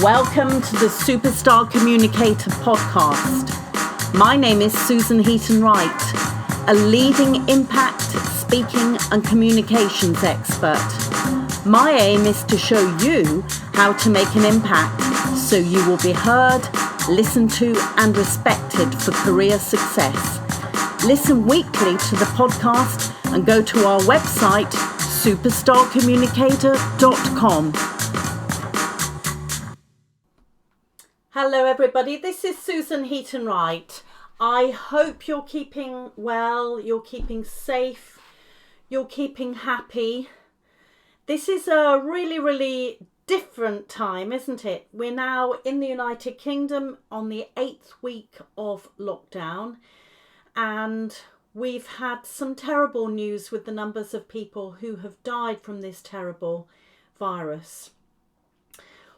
Welcome to the Superstar Communicator podcast. My name is Susan Heaton-Wright, a leading impact, speaking and communications expert. My aim is to show you how to make an impact so you will be heard, listened to and respected for career success. Listen weekly to the podcast and go to our website, superstarcommunicator.com. Hello everybody, this is Susan Heaton-Wright. I hope you're keeping well, you're keeping safe, you're keeping happy. This is a really different time, isn't it? We're now in the United Kingdom on the 8th week of lockdown, and we've had some terrible news with the numbers of people who have died from this terrible virus.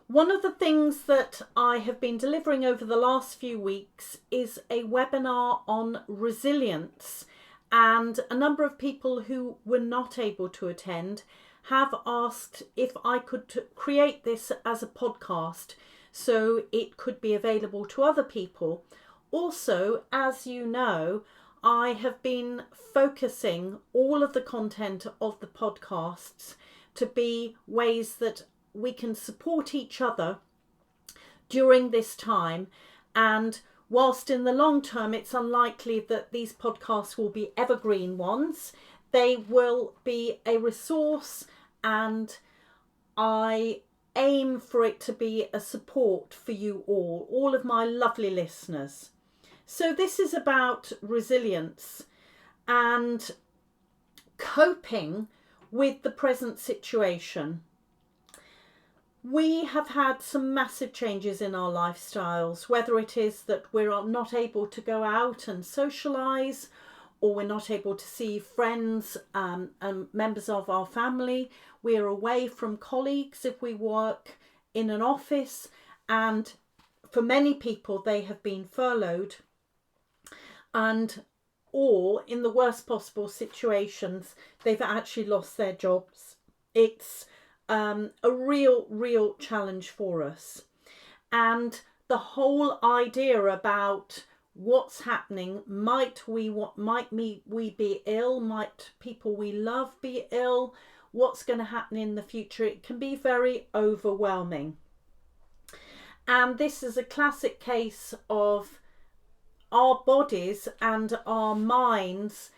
One of the things that I have been delivering over the last few weeks is a webinar on resilience, and a number of people who were not able to attend have asked if I could create this as a podcast so it could be available to other people. Also, as you know, I have been focusing all of the content of the podcasts to be ways that we can support each other during this time, and whilst in the long term it's unlikely that these podcasts will be evergreen ones, they will be a resource, and I aim for it to be a support for you all of my lovely listeners. So this is about resilience and coping with the present situation. We have had some massive changes in our lifestyles, whether it is that we're not able to go out and socialise, or we're not able to see friends and members of our family. We're away from colleagues if we work in an office, and for many people they have been furloughed, or in the worst possible situations they've actually lost their jobs. It's a real challenge for us, and the whole idea about what's happening, might we be ill, might people we love be ill, what's going to happen in the future, it can be very overwhelming. And this is a classic case of our bodies and our minds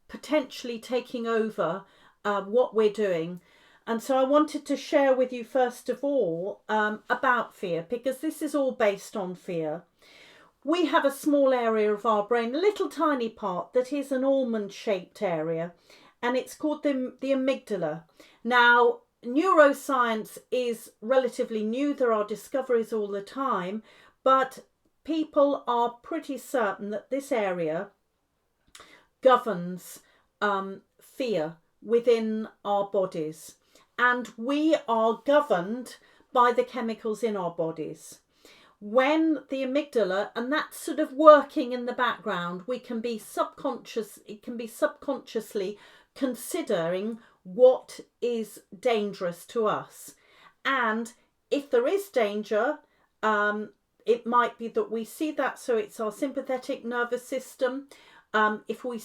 potentially taking over what we're doing. And so I wanted to share with you first of all about fear, because this is all based on fear. We have a small area of our brain, a little tiny part that is an almond-shaped area, and it's called the amygdala. Now, neuroscience is relatively new. There are discoveries all the time, but people are pretty certain that this area governs fear within our bodies. And we are governed by the chemicals in our bodies. When the amygdala, and that's sort of working in the background, it can be subconsciously considering what is dangerous to us. And if there is danger, it might be that we see that, so it's our sympathetic nervous system. If we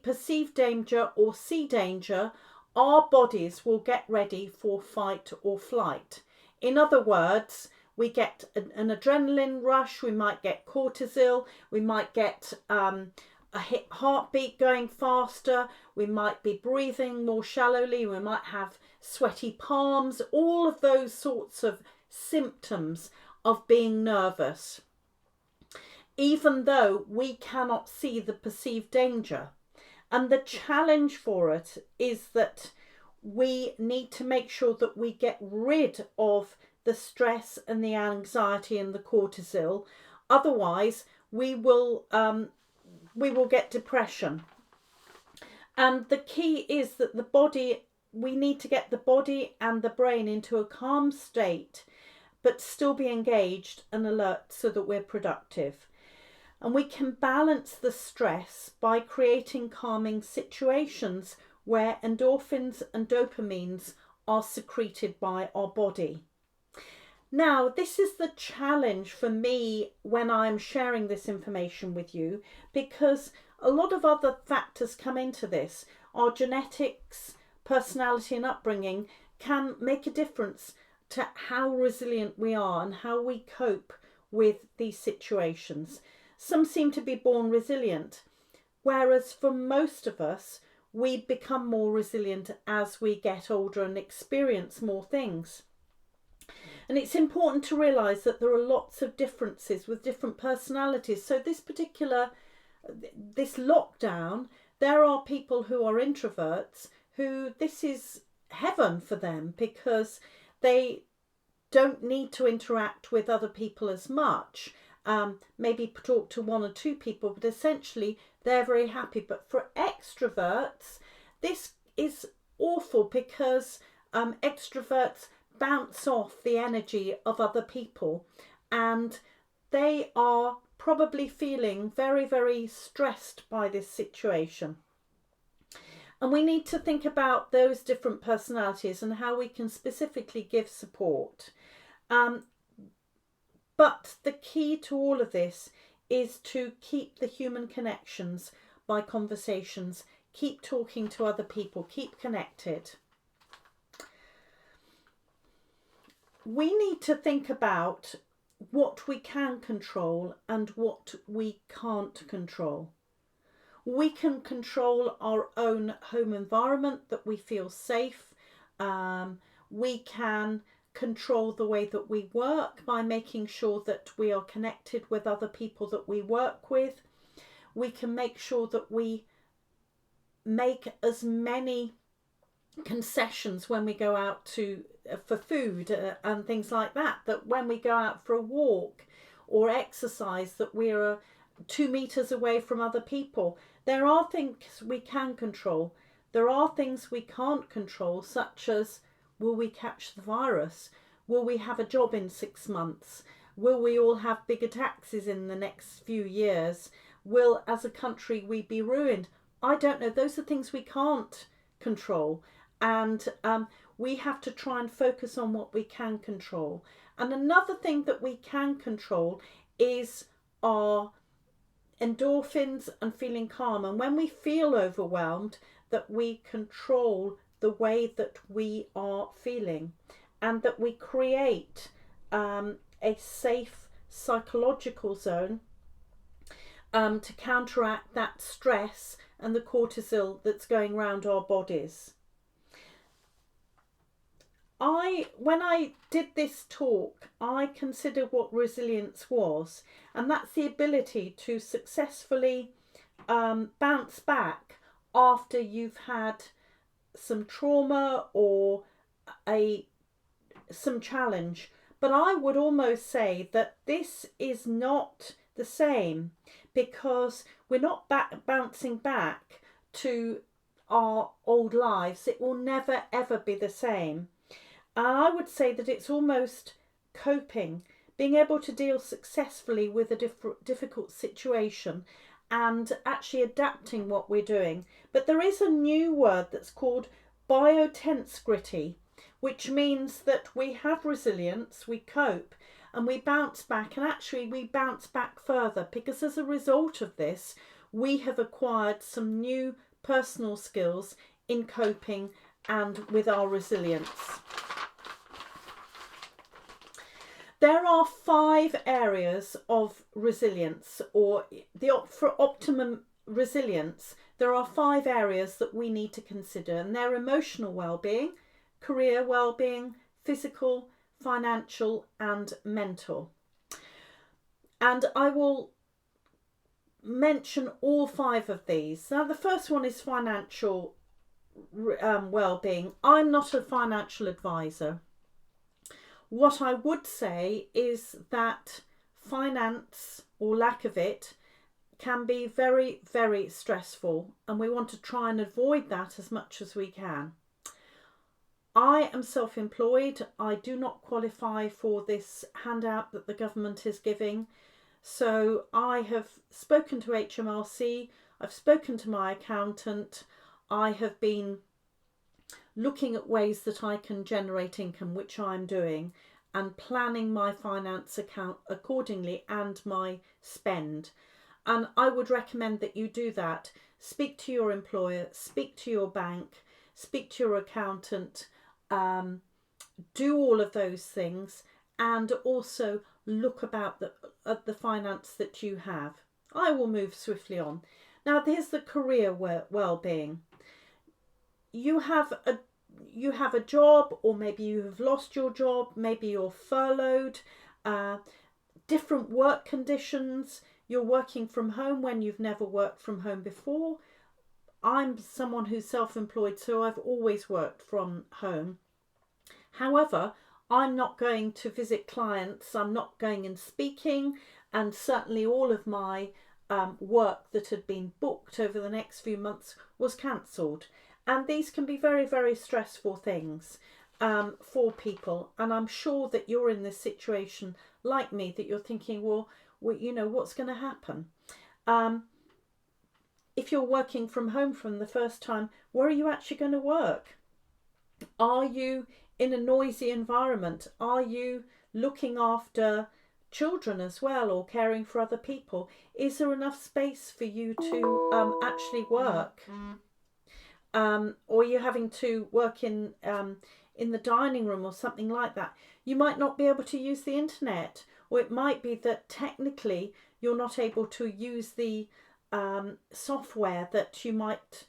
perceive danger or see danger, our bodies will get ready for fight or flight. In other words, we get an adrenaline rush, we might get cortisol, we might get a heartbeat going faster, we might be breathing more shallowly, we might have sweaty palms, all of those sorts of symptoms of being nervous, even though we cannot see the perceived danger. And the challenge for it is that we need to make sure that we get rid of the stress and the anxiety and the cortisol. Otherwise, we will get depression. And the key is that we need to get the body and the brain into a calm state, but still be engaged and alert so that we're productive. And we can balance the stress by creating calming situations where endorphins and dopamines are secreted by our body. Now, this is the challenge for me when I'm sharing this information with you, because a lot of other factors come into this. Our genetics, personality and upbringing can make a difference to how resilient we are and how we cope with these situations. Some seem to be born resilient, whereas for most of us, we become more resilient as we get older and experience more things. And it's important to realise that there are lots of differences with different personalities. So this lockdown, there are people who are introverts who this is heaven for them, because they don't need to interact with other people as much. Maybe talk to one or two people, but essentially they're very happy. But for extroverts, this is awful, because extroverts bounce off the energy of other people, and they are probably feeling very, very stressed by this situation. And we need to think about those different personalities and how we can specifically give support. But the key to all of this is to keep the human connections by conversations, keep talking to other people, keep connected. We need to think about what we can control and what we can't control. We can control our own home environment, that we feel safe. We can control the way that we work by making sure that we are connected with other people that we work with. We can make sure that we make as many concessions when we go out for food and things like that, that when we go out for a walk or exercise, that we're 2 meters away from other people. There are things we can control. There are things we can't control, such as, will we catch the virus? Will we have a job in 6 months? Will we all have bigger taxes in the next few years? Will, as a country, we be ruined? I don't know. Those are things we can't control. And we have to try and focus on what we can control. And another thing that we can control is our endorphins and feeling calm. And when we feel overwhelmed, that we control the way that we are feeling, and that we create a safe psychological zone to counteract that stress and the cortisol that's going around our bodies. When I did this talk, I considered what resilience was, and that's the ability to successfully bounce back after you've had some trauma or some challenge. But I would almost say that this is not the same, because we're not bouncing back to our old lives. It will never ever be the same. And I would say that it's almost coping, being able to deal successfully with a difficult situation and actually adapting what we're doing. But there is a new word that's called biotensegrity, which means that we have resilience, we cope, and we bounce back, and actually we bounce back further, because as a result of this, we have acquired some new personal skills in coping and with our resilience. There are 5 areas of resilience, or for optimum resilience, there are 5 areas that we need to consider, and they're emotional well-being, career well-being, physical, financial and mental. And I will mention all 5 of these. Now, the first one is financial well-being. I'm not a financial advisor. What I would say is that finance, or lack of it, can be very, very stressful, and we want to try and avoid that as much as we can. I am self-employed. I do not qualify for this handout that the government is giving. So I have spoken to HMRC, I've spoken to my accountant, I have been looking at ways that I can generate income, which I'm doing, and planning my finance account accordingly and my spend. And I would recommend that you do that. Speak to your employer, speak to your bank, speak to your accountant, do all of those things, and also look at the finance that you have. I will move swiftly on. Now, here's the career well-being. You have a job, or maybe you have lost your job, maybe you're furloughed, different work conditions. You're working from home when you've never worked from home before. I'm someone who's self-employed, so I've always worked from home. However, I'm not going to visit clients, I'm not going and speaking, and certainly all of my work that had been booked over the next few months was cancelled. And these can be very, very stressful things for people. And I'm sure that you're in this situation like me, that you're thinking, well, what's going to happen? If you're working from home from the first time, where are you actually going to work? Are you in a noisy environment? Are you looking after children as well, or caring for other people? Is there enough space for you to actually work? Or you're having to work in the dining room or something like that. You might not be able to use the internet, or it might be that technically you're not able to use the software that you might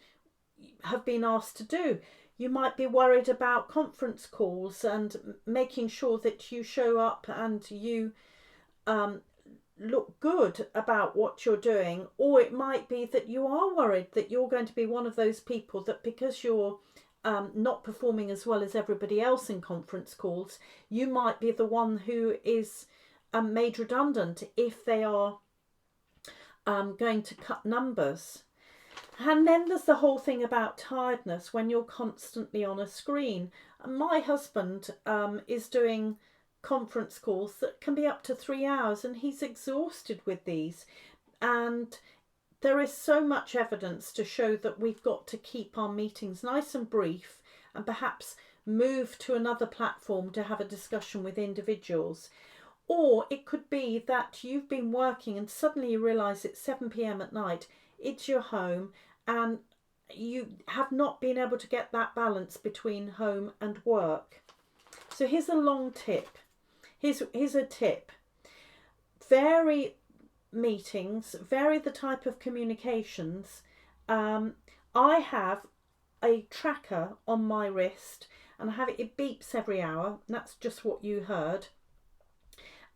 have been asked to do. You might be worried about conference calls and making sure that you show up and you look good about what you're doing. Or it might be that you are worried that you're going to be one of those people that, because you're not performing as well as everybody else in conference calls, you might be the one who is made redundant if they are going to cut numbers. And then there's the whole thing about tiredness when you're constantly on a screen. My husband is doing conference calls that can be up to 3 hours, and he's exhausted with these. And there is so much evidence to show that we've got to keep our meetings nice and brief, and perhaps move to another platform to have a discussion with individuals. Or it could be that you've been working and suddenly you realise it's 7 p.m. at night, it's your home, and you have not been able to get that balance between home and work. So here's a long tip. Here's a tip. Vary meetings, vary the type of communications. I have a tracker on my wrist, and I have it beeps every hour. That's just what you heard.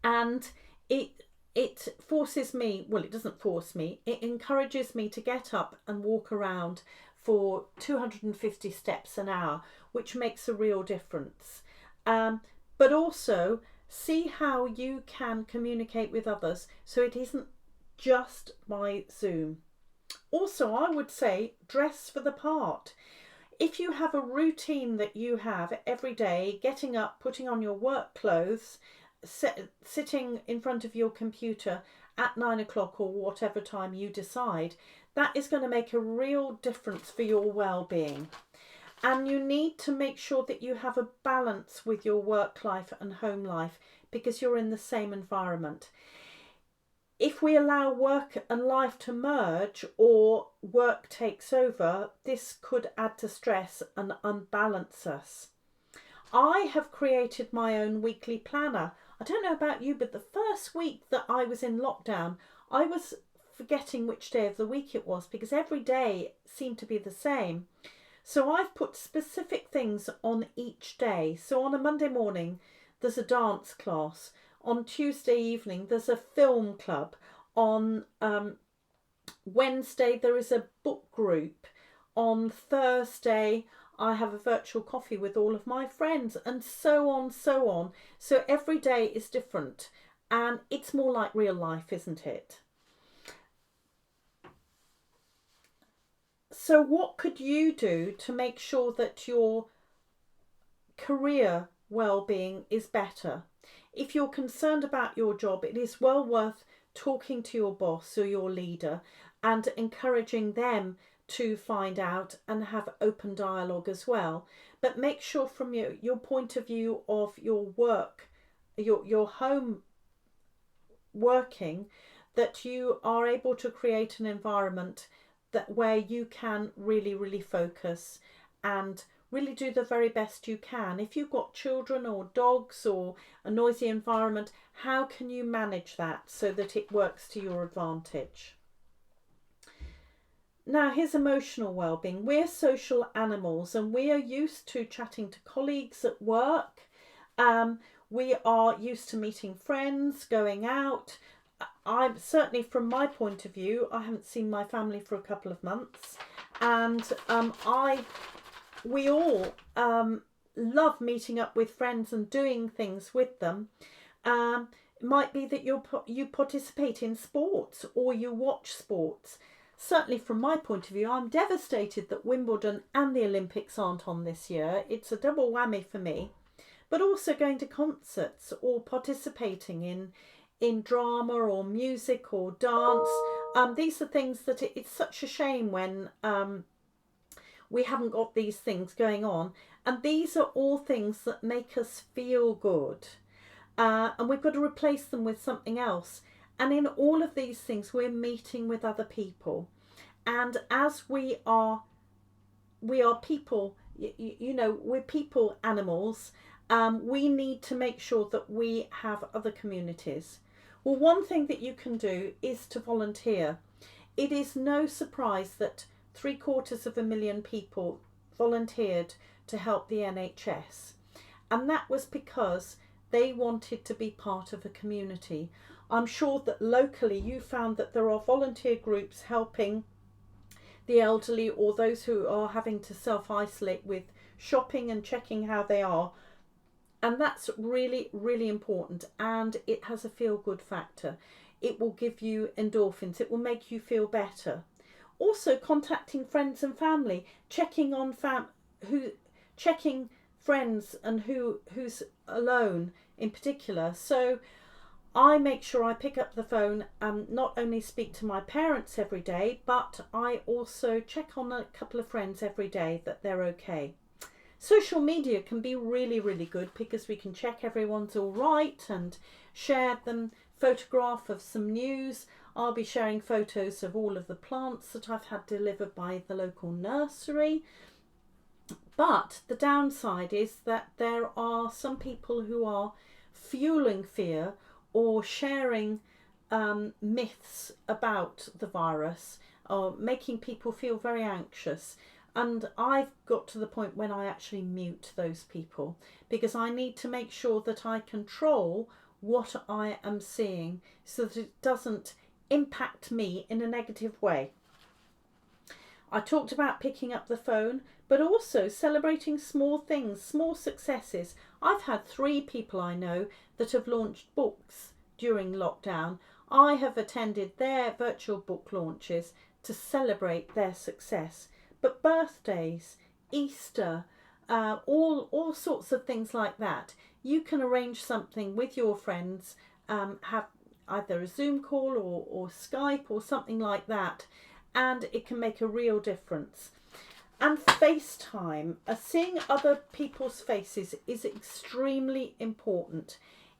And it forces me, well, it doesn't force me, it encourages me to get up and walk around for 250 steps an hour, which makes a real difference. But also see how you can communicate with others so it isn't just by Zoom. Also, I would say dress for the part. If you have a routine that you have every day, getting up, putting on your work clothes, sitting in front of your computer at 9 o'clock or whatever time you decide, that is going to make a real difference for your well-being. And you need to make sure that you have a balance with your work life and home life, because you're in the same environment. If we allow work and life to merge, or work takes over, this could add to stress and unbalance us. I have created my own weekly planner. I don't know about you, but the first week that I was in lockdown, I was forgetting which day of the week it was, because every day seemed to be the same. So I've put specific things on each day. So on a Monday morning, there's a dance class. On Tuesday evening, there's a film club. On Wednesday, there is a book group. On Thursday, I have a virtual coffee with all of my friends, and so on, so on. So every day is different, and it's more like real life, isn't it? So what could you do to make sure that your career well-being is better? If you're concerned about your job, it is well worth talking to your boss or your leader and encouraging them to find out and have open dialogue as well. But make sure from your point of view of your work your home working, that you are able to create an environment that where you can really focus and really do the very best you can. If you've got children or dogs or a noisy environment, how can you manage that so that it works to your advantage? Now, here's emotional well-being. We're social animals and we are used to chatting to colleagues at work. We are used to meeting friends, going out. I'm certainly, from my point of view, I haven't seen my family for a couple of months, and we all love meeting up with friends and doing things with them. It might be that you participate in sports or you watch sports. Certainly from my point of view, I'm devastated that Wimbledon and the Olympics aren't on this year. It's a double whammy for me. But also going to concerts or participating in drama or music or dance. These are things that it's such a shame when we haven't got these things going on. And these are all things that make us feel good. And we've got to replace them with something else. And in all of these things, we're meeting with other people. And as we are people, we're people animals. We need to make sure that we have other communities. Well, one thing that you can do is to volunteer. It is no surprise that 750,000 people volunteered to help the NHS. And that was because they wanted to be part of a community. I'm sure that locally you found that there are volunteer groups helping the elderly or those who are having to self-isolate with shopping and checking how they are. And that's really important, and it has a feel-good factor. It will give you endorphins. It will make you feel better. Also, contacting friends and family, checking on checking friends and who's alone in particular. So I make sure I pick up the phone and not only speak to my parents every day, but I also check on a couple of friends every day that they're okay. Social media can be really good because we can check everyone's all right and share them, photograph of some news. I'll be sharing photos of all of the plants that I've had delivered by the local nursery. But the downside is that there are some people who are fueling fear or sharing myths about the virus, or making people feel very anxious. And I've got to the point when I actually mute those people because I need to make sure that I control what I am seeing so that it doesn't impact me in a negative way. I talked about picking up the phone, but also celebrating small things, small successes. I've had 3 people I know that have launched books during lockdown. I have attended their virtual book launches to celebrate their success. But birthdays, Easter, all sorts of things like that. You can arrange something with your friends, have either a Zoom call or Skype or something like that, and it can make a real difference. And FaceTime, seeing other people's faces is extremely important.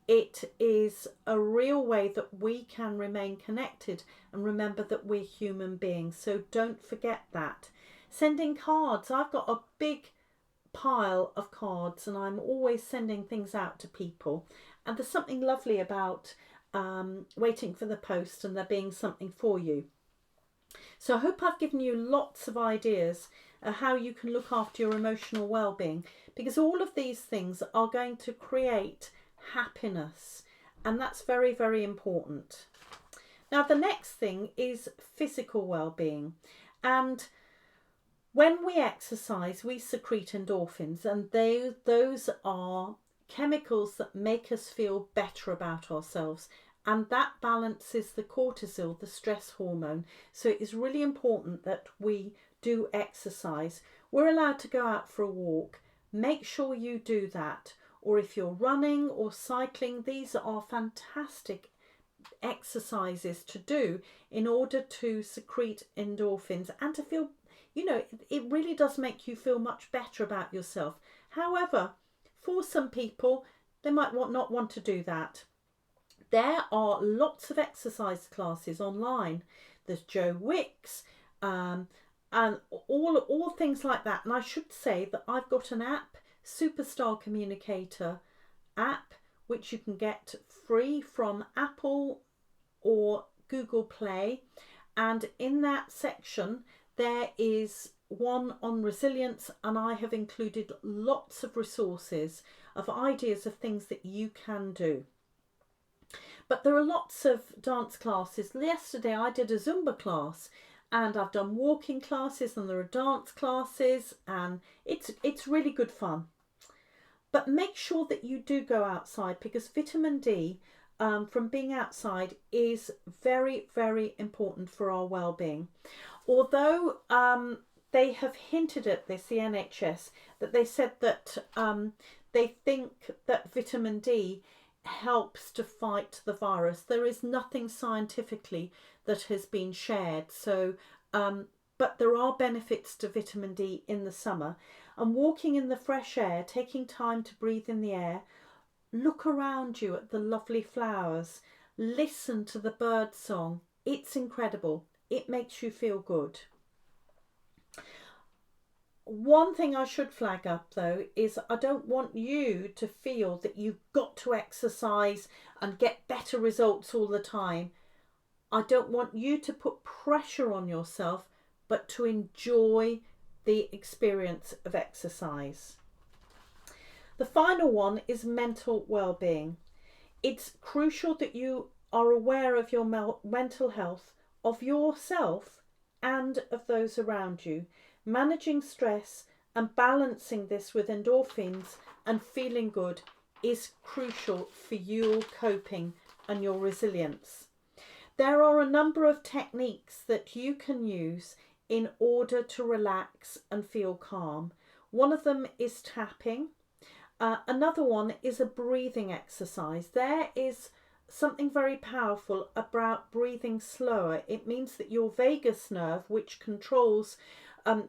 It is a real way that we can remain connected and remember that we're human beings. So don't forget that. Sending cards. I've got a big pile of cards and I'm always sending things out to people. And there's something lovely about waiting for the post and there being something for you. So I hope I've given you lots of ideas how you can look after your emotional well-being, because all of these things are going to create happiness, and that's very important. Now the next thing is physical well-being, and when we exercise we secrete endorphins, and those are chemicals that make us feel better about ourselves, and that balances the cortisol, the stress hormone. So it is really important that we do exercise. We're allowed to go out for a walk. Make sure you do that. Or if you're running or cycling, these are fantastic exercises to do in order to secrete endorphins and to feel, it really does make you feel much better about yourself. However, for some people, They might not want to do that. There are lots of exercise classes online. There's Joe Wicks, and all things like that. And I should say that I've got an app, Superstar Communicator app, which you can get free from Apple or Google Play. And in that section, there is one on resilience, and I have included lots of resources of ideas of things that you can do. But there are lots of dance classes. Yesterday I did a Zumba class, and I've done walking classes, and there are dance classes, and it's really good fun. But make sure that you do go outside, because vitamin D from being outside is very, very important for our well-being. Although they have hinted at this, the NHS, that they said that they think that vitamin D helps to fight the virus. There is nothing scientifically that has been shared. So, but there are benefits to vitamin D in the summer. And walking in the fresh air, taking time to breathe in the air, look around you at the lovely flowers, listen to the bird song. It's incredible. It makes you feel good. One thing I should flag up though is I don't want you to feel that you've got to exercise and get better results all the time. I don't want you to put pressure on yourself, but to enjoy the experience of exercise. The final one is mental well-being. It's crucial that you are aware of your mental health, of yourself and of those around you. Managing stress and balancing this with endorphins and feeling good is crucial for your coping and your resilience. There are a number of techniques that you can use in order to relax and feel calm. One of them is tapping. Another one is a breathing exercise. There is something very powerful about breathing slower. It means that your vagus nerve, which controls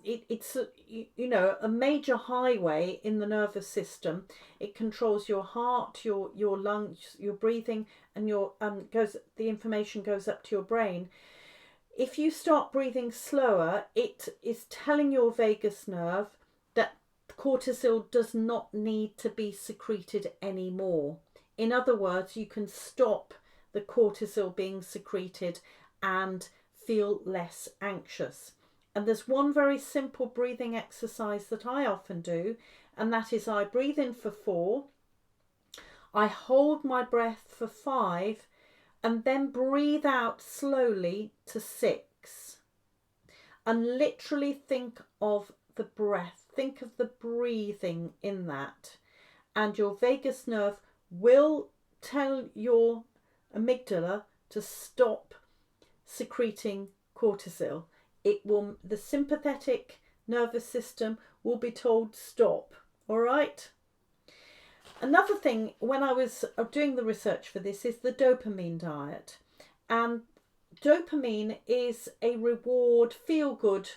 it's a major highway in the nervous system. It controls your heart, your lungs, your breathing, and the information goes up to your brain. If you start breathing slower, it is telling your vagus nerve that cortisol does not need to be secreted anymore. In other words, you can stop the cortisol being secreted and feel less anxious. And there's one very simple breathing exercise that I often do, and that is I breathe in for 4, I hold my breath for 5, and then breathe out slowly to 6. And literally think of the breath, think of the breathing in that. And your vagus nerve will tell your amygdala to stop secreting cortisol. The sympathetic nervous system will be told stop. All right. Another thing, when I was doing the research for this, is the dopamine diet. And dopamine is a reward, feel good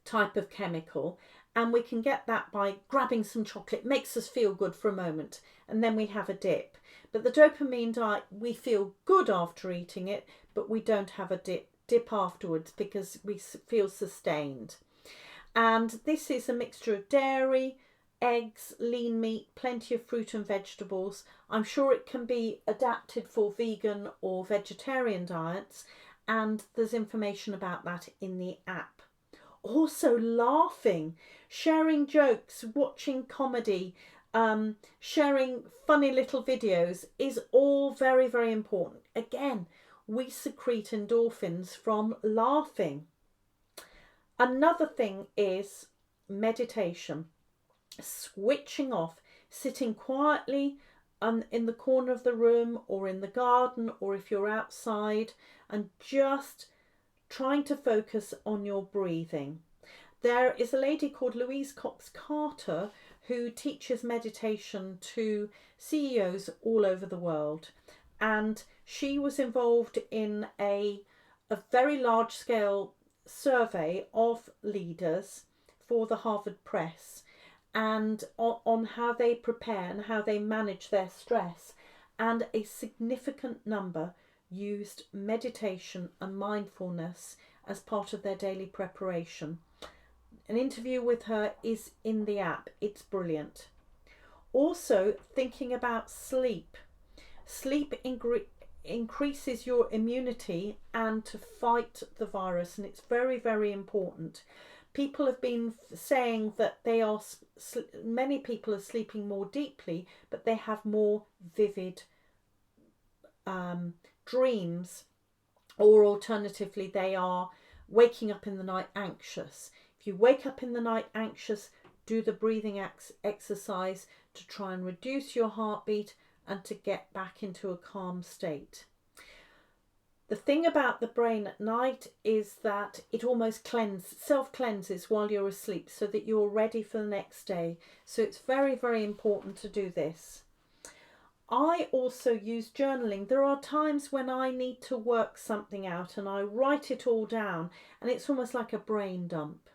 type of chemical. And we can get that by grabbing some chocolate. It makes us feel good for a moment. And then we have a dip. But the dopamine diet, we feel good after eating it, but we don't have a dip afterwards because we feel sustained. And this is a mixture of dairy, eggs, lean meat, plenty of fruit and vegetables. I'm sure it can be adapted for vegan or vegetarian diets, and there's information about that in the app. Also laughing, sharing jokes, watching comedy, sharing funny little videos is all very, very important. Again, we secrete endorphins from laughing. Another thing is meditation. Switching off, sitting quietly in the corner of the room or in the garden, or if you're outside, and just trying to focus on your breathing. There is a lady called Louise Cox Carter who teaches meditation to CEOs all over the world. And she was involved in a very large scale survey of leaders for the Harvard Press. and on how they prepare and how they manage their stress. And a significant number used meditation and mindfulness as part of their daily preparation. An interview with her is in the app. It's brilliant. Also, thinking about sleep. Sleep increases your immunity and to fight the virus, and it's very, very important. People have been saying that many people are sleeping more deeply, but they have more vivid dreams, or alternatively they are waking up in the night anxious. If you wake up in the night anxious, do the breathing exercise to try and reduce your heartbeat and to get back into a calm state. The thing about the brain at night is that it almost self-cleanses while you're asleep so that you're ready for the next day. So it's very, very important to do this. I also use journaling. There are times when I need to work something out and I write it all down, and it's almost like a brain dump.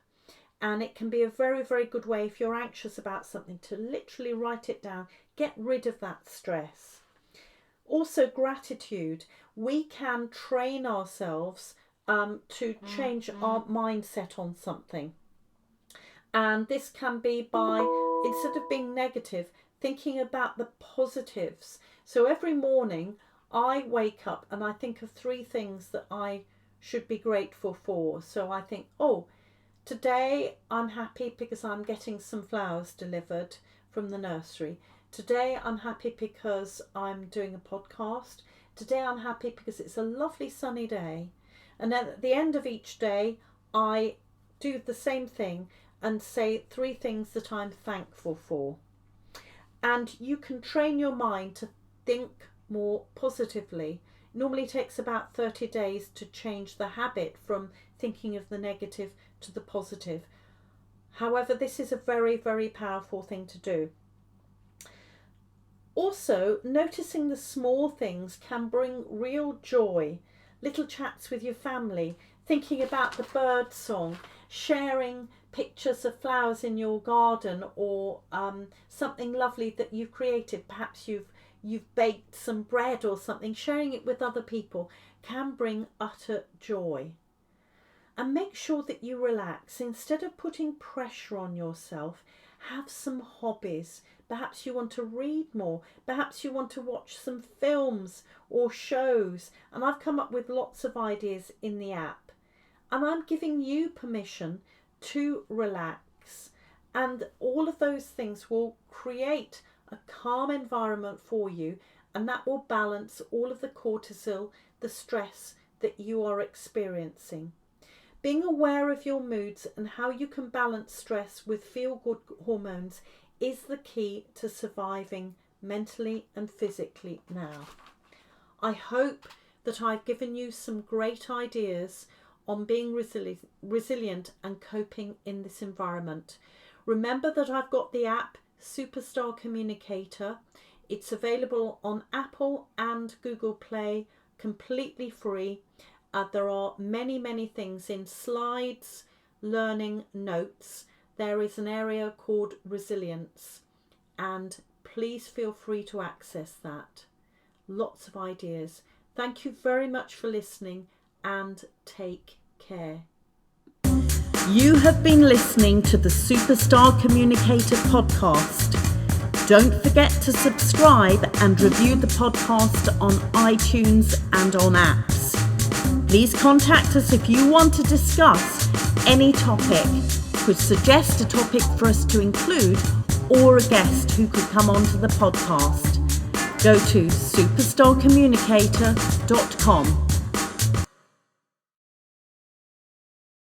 And it can be a very, very good way, if you're anxious about something, to literally write it down, get rid of that stress. Also, gratitude. We can train ourselves to change our mindset on something. And this can be by, instead of being negative, thinking about the positives. So every morning I wake up and I think of 3 things that I should be grateful for. So I think, today I'm happy because I'm getting some flowers delivered from the nursery. Today I'm happy because I'm doing a podcast. Today I'm happy because it's a lovely sunny day. And then at the end of each day, I do the same thing and say 3 things that I'm thankful for. And you can train your mind to think more positively. It normally takes about 30 days to change the habit from thinking of the negative to the positive. However, this is a very, very powerful thing to do. Also, noticing the small things can bring real joy. Little chats with your family, thinking about the bird song, sharing pictures of flowers in your garden, or something lovely that you've created. Perhaps you've baked some bread or something. Sharing it with other people can bring utter joy. And make sure that you relax. Instead of putting pressure on yourself, have some hobbies. Perhaps you want to read more. Perhaps you want to watch some films or shows. And I've come up with lots of ideas in the app. And I'm giving you permission to relax. And all of those things will create a calm environment for you. And that will balance all of the cortisol, the stress that you are experiencing. Being aware of your moods and how you can balance stress with feel-good hormones is the key to surviving mentally and physically now. I hope that I've given you some great ideas on being resilient and coping in this environment. Remember that I've got the app Superstar Communicator. It's available on Apple and Google Play, completely free. There are many, many things in slides, learning, notes. There is an area called resilience, and please feel free to access that. Lots of ideas. Thank you very much for listening, and take care. You have been listening to the Superstar Communicator podcast. Don't forget to subscribe and review the podcast on iTunes and on apps. Please contact us if you want to discuss any topic, could suggest a topic for us to include, or a guest who could come onto the podcast. Go to superstarcommunicator.com.